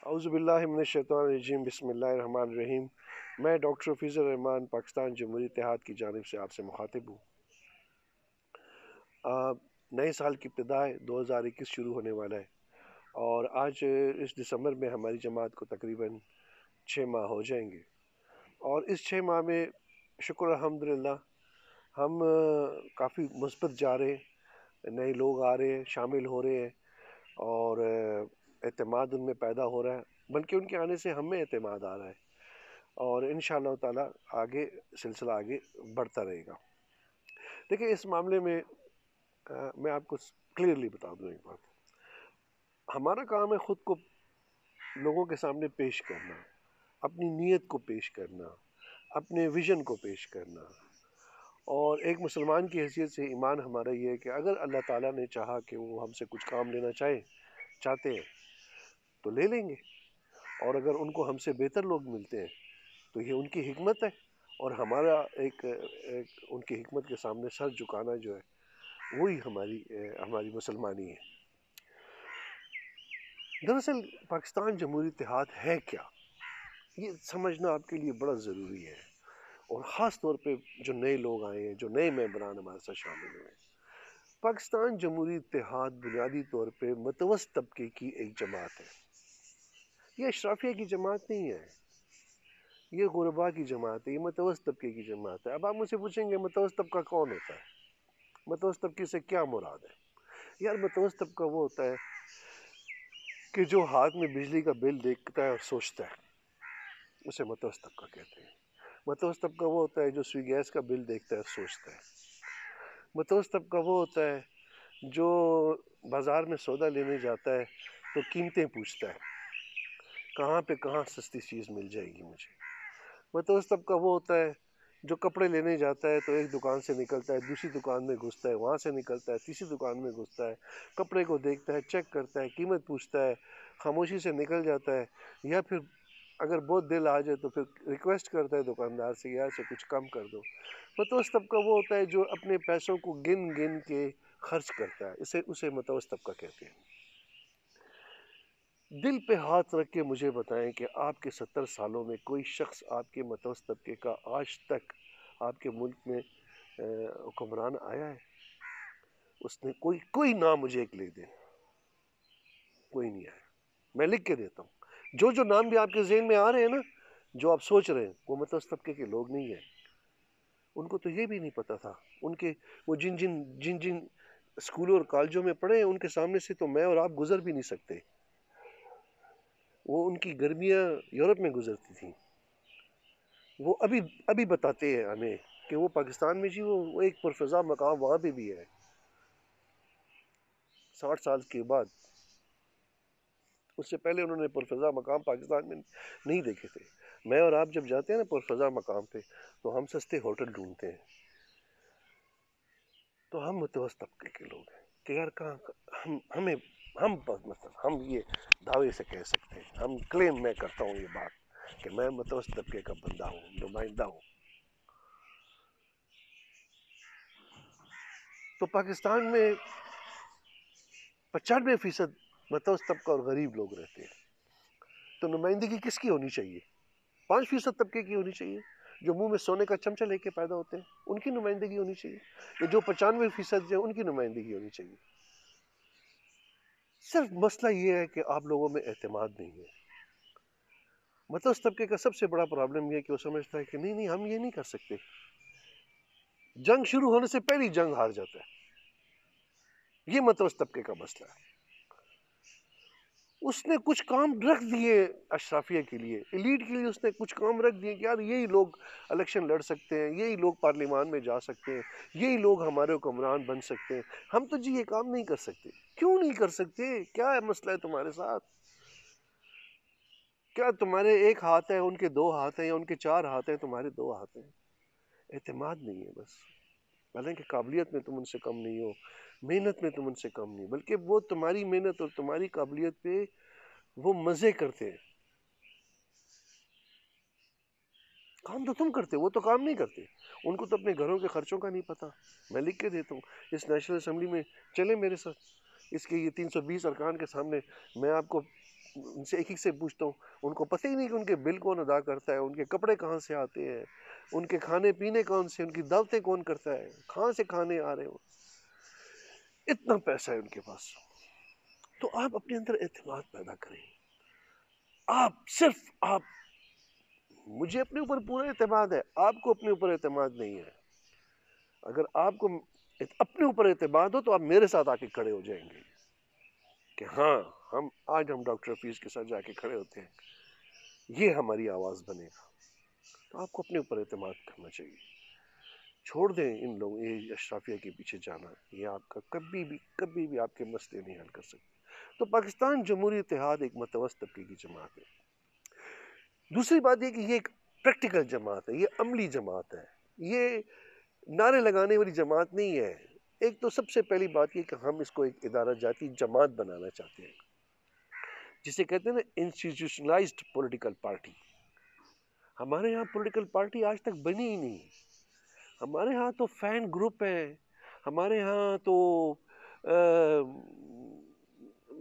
اعوذ باللہ من الشیطان الرجیم بسم اللہ الرحمن الرحیم۔ میں ڈاکٹر فیض الرحمان پاکستان جمہوری اتحاد کی جانب سے آپ سے مخاطب ہوں۔ نئے سال کی ابتدا 2021 شروع ہونے والا ہے اور آج اس دسمبر میں ہماری جماعت کو تقریباً 6 ماہ ہو جائیں گے، اور اس 6 ماہ میں شکر الحمدللہ ہم کافی مثبت جا رہے ہیں، نئے لوگ آ رہے ہیں، شامل ہو رہے ہیں اور اعتماد ان میں پیدا ہو رہا ہے، بلکہ ان کے آنے سے ہم میں اعتماد آ رہا ہے اور انشاءاللہ تعالی آگے سلسلہ آگے بڑھتا رہے گا۔ دیکھیں اس معاملے میں میں آپ کو کلیئرلی بتا دوں ایک بات، ہمارا کام ہے خود کو لوگوں کے سامنے پیش کرنا، اپنی نیت کو پیش کرنا، اپنے ویژن کو پیش کرنا، اور ایک مسلمان کی حیثیت سے ایمان ہمارا یہ ہے کہ اگر اللہ تعالیٰ نے چاہا کہ وہ ہم سے کچھ کام لینا چاہتے ہیں تو لے لیں گے، اور اگر ان کو ہم سے بہتر لوگ ملتے ہیں تو یہ ان کی حکمت ہے، اور ہمارا ایک ان کی حکمت کے سامنے سر جھکانا جو ہے وہی ہماری مسلمانی ہے۔ دراصل پاکستان جمہوری اتحاد ہے کیا، یہ سمجھنا آپ کے لیے بڑا ضروری ہے، اور خاص طور پہ جو نئے لوگ آئے ہیں، جو نئے ممبران ہمارے ساتھ شامل ہوئے ہیں۔ پاکستان جمہوری اتحاد بنیادی طور پہ متوسط طبقے کی ایک جماعت ہے، یہ اشرافیہ کی جماعت نہیں ہے، یہ غربا کی جماعت ہے، یہ متوسط طبقے کی جماعت ہے۔ اب آپ مجھ سے پوچھیں گے متوسط طبقہ کون ہوتا ہے، متوسط طبقے سے کیا مراد ہے؟ یار متوسط طبقہ وہ ہوتا ہے کہ جو ہاتھ میں بجلی کا بل دیکھتا ہے اور سوچتا ہے، اسے متوسط طبقہ کہتے ہیں۔ متوسط طبقہ وہ ہوتا ہے جو سوئی گیس کا بل دیکھتا ہے اور سوچتا ہے۔ متوسط طبقہ وہ ہوتا ہے جو بازار میں سودا لینے جاتا ہے تو قیمتیں پوچھتا ہے، کہاں پہ کہاں سستی چیز مل جائے گی مجھے۔ متوسط طبقہ وہ ہوتا ہے جو کپڑے لینے جاتا ہے تو ایک دکان سے نکلتا ہے، دوسری دکان میں گھستا ہے، وہاں سے نکلتا ہے، تیسری دکان میں گھستا ہے، کپڑے کو دیکھتا ہے، چیک کرتا ہے، قیمت پوچھتا ہے، خاموشی سے نکل جاتا ہے، یا پھر اگر بہت دل آ جائے تو پھر ریکویسٹ کرتا ہے دکاندار سے، یار سے کچھ کم کر دو۔ متوسط طبقہ وہ ہوتا ہے جو اپنے پیسوں کو گن گن کے خرچ کرتا ہے، اسے متوسط طبقہ کہتے ہیں۔ دل پہ ہاتھ رکھ کے مجھے بتائیں کہ آپ کے 70 سالوں میں کوئی شخص آپ کے متوسط طبقے کا آج تک آپ کے ملک میں حکمران آیا ہے؟ اس نے کوئی نام مجھے ایک لکھ دیں، کوئی نہیں آیا۔ میں لکھ کے دیتا ہوں، جو نام بھی آپ کے ذہن میں آ رہے ہیں نا، جو آپ سوچ رہے ہیں، وہ متوسط طبقے کے لوگ نہیں ہیں۔ ان کو تو یہ بھی نہیں پتا تھا، وہ جن اسکولوں اور کالجوں میں پڑھے ہیں، ان کے سامنے سے تو میں اور آپ گزر بھی نہیں سکتے۔ وہ ان کی گرمیاں یورپ میں گزرتی تھیں، وہ ابھی بتاتے ہیں ہمیں کہ وہ پاکستان میں جی وہ ایک پرفضا مقام وہاں پہ بھی ہے 60 سال کے بعد۔ اس سے پہلے انہوں نے پرفضا مقام پاکستان میں نہیں دیکھے تھے۔ میں اور آپ جب جاتے ہیں نا پرفضا مقام پہ تو ہم سستے ہوٹل ڈھونڈتے ہیں، تو ہم متوسط طبقے کے لوگ ہیں کہ یار ہم یہ دعوے سے کہہ سکتے ہیں، ہم کلیم میں کرتا ہوں یہ بات کہ میں متوسط طبقے کا بندہ ہوں، نمائندہ ہوں۔ تو پاکستان میں 95% متوسط طبقہ اور غریب لوگ رہتے ہیں، تو نمائندگی کس کی ہونی چاہیے؟ 5% طبقے کی ہونی چاہیے، جو منہ میں سونے کا چمچہ لے کے پیدا ہوتے ہیں، ان کی نمائندگی ہونی چاہیے، یا جو 95% جو ان کی نمائندگی ہونی چاہیے۔ صرف مسئلہ یہ ہے کہ آپ لوگوں میں اعتماد نہیں ہے۔ متوسط طبقے کا سب سے بڑا پرابلم یہ ہے کہ وہ سمجھتا ہے کہ نہیں ہم یہ نہیں کر سکتے، جنگ شروع ہونے سے پہلی جنگ ہار جاتا ہے۔ یہ متوسط طبقے کا مسئلہ ہے۔ اس نے کچھ کام رکھ دیے اشرافیہ کے لیے، ایلیٹ کے لیے، اس نے کچھ کام رکھ دیے کہ یار یہی لوگ الیکشن لڑ سکتے ہیں، یہی لوگ پارلیمان میں جا سکتے ہیں، یہی لوگ ہمارے حکمران بن سکتے ہیں، ہم تو جی یہ کام نہیں کر سکتے۔ کیوں نہیں کر سکتے؟ کیا مسئلہ ہے تمہارے ساتھ؟ کیا تمہارے ایک ہاتھ ہے، ان کے 2 ہاتھ ہیں، یا ان کے 4 ہاتھ ہیں، تمہارے 2 ہاتھ ہیں؟ اعتماد نہیں ہے بس۔ حالانکہ قابلیت میں تم ان سے کم نہیں ہو، محنت میں تم ان سے کم نہیں، بلکہ وہ تمہاری محنت اور تمہاری قابلیت پہ وہ مزے کرتے ہیں۔ کام تو تم کرتے، وہ تو کام نہیں کرتے۔ ان کو تو اپنے گھروں کے خرچوں کا نہیں پتا۔ میں لکھ کے دیتا ہوں اس نیشنل اسمبلی میں، چلیں میرے ساتھ، اس کے یہ 320 ارکان کے سامنے میں آپ کو ان سے ایک ایک سے پوچھتا ہوں، ان کو پتہ ہی نہیں کہ ان کے بل کون ادا کرتا ہے، ان کے کپڑے کہاں سے آتے ہیں، ان کے کھانے پینے کون سے، ان کی دعوتیں کون کرتا ہے، کہاں سے کھانے آ رہے ہو، اتنا پیسہ ہے ان کے پاس۔ تو آپ اپنے اندر اعتماد پیدا کریں، آپ مجھے اپنے اوپر پورا اعتماد ہے، آپ کو اپنے اوپر اعتماد نہیں ہے۔ اگر آپ کو اپنے اوپر اعتماد ہو تو آپ میرے ساتھ آ کے کھڑے ہو جائیں گے کہ ہاں ہم ڈاکٹر حفیظ کے ساتھ جا کے کھڑے ہوتے ہیں، یہ ہماری آواز بنے گا۔ تو آپ کو اپنے اوپر اعتماد کرنا چاہیے، چھوڑ دیں ان لوگوں یہ اشرافیہ کے پیچھے جانا، یہ آپ کا کبھی بھی آپ کے مسئلے نہیں حل کر سکتے۔ تو پاکستان جمہوری اتحاد ایک متوسط طبقے کی جماعت ہے۔ دوسری بات یہ کہ یہ ایک پریکٹیکل جماعت ہے، یہ عملی جماعت ہے، یہ نعرے لگانے والی جماعت نہیں ہے۔ ایک تو سب سے پہلی بات یہ کہ ہم اس کو ایک ادارہ جاتی جماعت بنانا چاہتے ہیں، جسے کہتے ہیں نا انسٹیٹیوشنلائزڈ پولیٹیکل پارٹی۔ ہمارے ہاں پولیٹیکل پارٹی آج تک بنی ہی نہیں، ہمارے ہاں تو فین گروپ ہے، ہمارے ہاں تو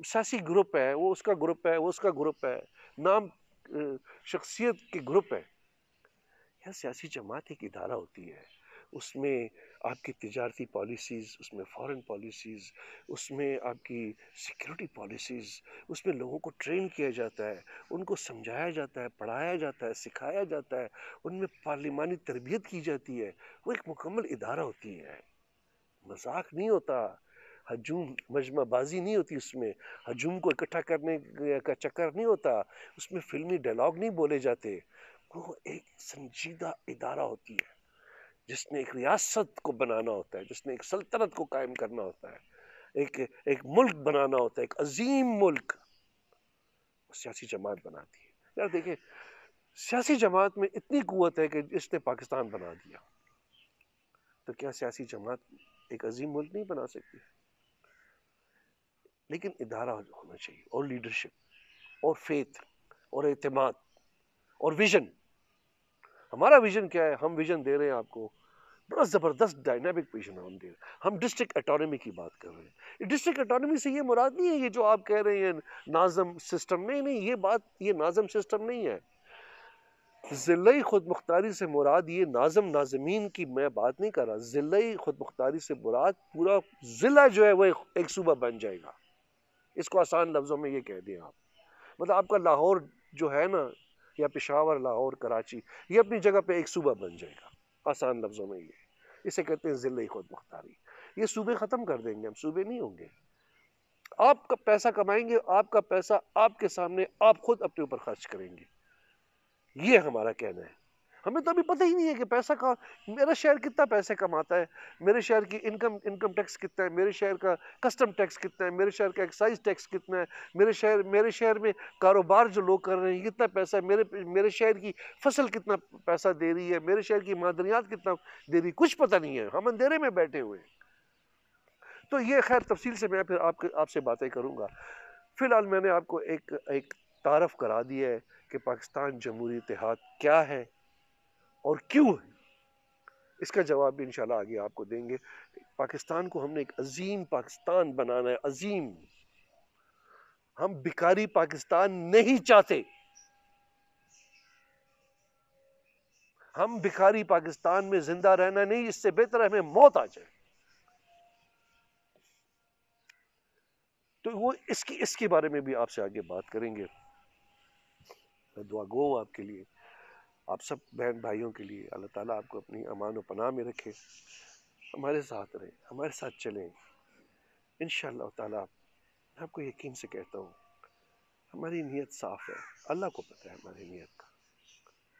سیاسی گروپ ہے، وہ اس کا گروپ ہے، وہ اس کا گروپ ہے، نام شخصیت کے گروپ ہے۔ یہ سیاسی جماعت ایک ادارہ ہوتی ہے، اس میں آپ کی تجارتی پالیسیز، اس میں فارن پالیسیز، اس میں آپ کی سیکیورٹی پالیسیز، اس میں لوگوں کو ٹرین کیا جاتا ہے، ان کو سمجھایا جاتا ہے، پڑھایا جاتا ہے، سکھایا جاتا ہے، ان میں پارلیمانی تربیت کی جاتی ہے۔ وہ ایک مکمل ادارہ ہوتی ہے، مذاق نہیں ہوتا، ہجوم مجمع بازی نہیں ہوتی، اس میں ہجوم کو اکٹھا کرنے کا چکر نہیں ہوتا، اس میں فلمی ڈائلاگ نہیں بولے جاتے۔ وہ ایک سنجیدہ ادارہ ہوتی ہے جس نے ایک ریاست کو بنانا ہوتا ہے، جس نے ایک سلطنت کو قائم کرنا ہوتا ہے، ایک ملک بنانا ہوتا ہے، ایک عظیم ملک۔ سیاسی جماعت بناتی ہے۔ یار دیکھیں، سیاسی جماعت میں اتنی قوت ہے کہ اس نے پاکستان بنا دیا، تو کیا سیاسی جماعت ایک عظیم ملک نہیں بنا سکتی؟ لیکن ادارہ ہونا چاہیے، اور لیڈرشپ، اور فیتھ، اور اعتماد، اور ویژن۔ ہمارا ویژن کیا ہے؟ ہم ویژن دے رہے ہیں آپ کو، بڑا زبردست ڈائنامک ویژن ہم دے رہے ہیں۔ ہم ڈسٹرکٹ اٹانومی کی بات کر رہے ہیں۔ ڈسٹرکٹ اٹانومی سے یہ مراد نہیں ہے یہ جو آپ کہہ رہے ہیں ناظم سسٹم، نہیں، یہ ناظم سسٹم نہیں ہے۔ ضلعی خود مختاری سے مراد یہ ناظم ناظمین کی میں بات نہیں کر رہا، ضلعی خود مختاری سے مراد پورا ضلع جو ہے وہ ایک صوبہ بن جائے گا۔ اس کو آسان لفظوں میں یہ کہہ دیں آپ، مطلب آپ کا لاہور جو ہے نا، یا پشاور، لاہور، کراچی، یہ اپنی جگہ پہ ایک صوبہ بن جائے گا۔ آسان لفظوں میں یہ اسے کہتے ہیں ضلعی خود مختاری۔ یہ صوبے ختم کر دیں گے ہم، صوبے نہیں ہوں گے۔ آپ کا پیسہ کمائیں گے، آپ کا پیسہ آپ کے سامنے آپ خود اپنے اوپر خرچ کریں گے، یہ ہمارا کہنا ہے۔ ہمیں تو ابھی پتہ ہی نہیں ہے کہ پیسہ کا میرا شہر کتنا پیسے کماتا ہے، میرے شہر کی انکم ٹیکس کتنا ہے، میرے شہر کا کسٹم ٹیکس کتنا ہے، میرے شہر کا ایکسائز ٹیکس کتنا ہے، میرے شہر میں کاروبار جو لوگ کر رہے ہیں کتنا پیسہ ہے، میرے شہر کی فصل کتنا پیسہ دے رہی ہے، میرے شہر کی معدنیات کتنا دے رہی ہے، کچھ پتہ نہیں ہے، ہم اندھیرے میں بیٹھے ہوئے ہیں۔ تو یہ خیر تفصیل سے میں پھر آپ سے باتیں کروں گا۔ فی الحال میں نے آپ کو ایک تعارف کرا دیا ہے کہ پاکستان جمہوری اتحاد کیا ہے اور کیوں ہے۔ اس کا جواب بھی انشاءاللہ آگے آپ کو دیں گے۔ پاکستان کو ہم نے ایک عظیم پاکستان بنانا ہے، عظیم۔ ہم بھکاری پاکستان نہیں چاہتے، ہم بھکاری پاکستان میں زندہ رہنا نہیں، اس سے بہتر ہمیں موت آ جائے۔ تو وہ اس کے بارے میں بھی آپ سے آگے بات کریں گے۔ میں دعا گو ہوں آپ کے لیے، آپ سب بہن بھائیوں کے لیے۔ اللہ تعالیٰ آپ کو اپنی امان و پناہ میں رکھے، ہمارے ساتھ رہے، ہمارے ساتھ چلیں انشاءاللہ تعالیٰ۔ میں آپ کو یقین سے کہتا ہوں ہماری نیت صاف ہے، اللہ کو پتہ ہے ہماری نیت کا،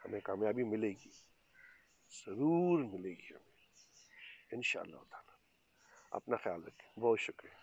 ہمیں کامیابی ملے گی، ضرور ملے گی ہمیں انشاءاللہ تعالیٰ۔ اپنا خیال رکھیں، بہت شکریہ۔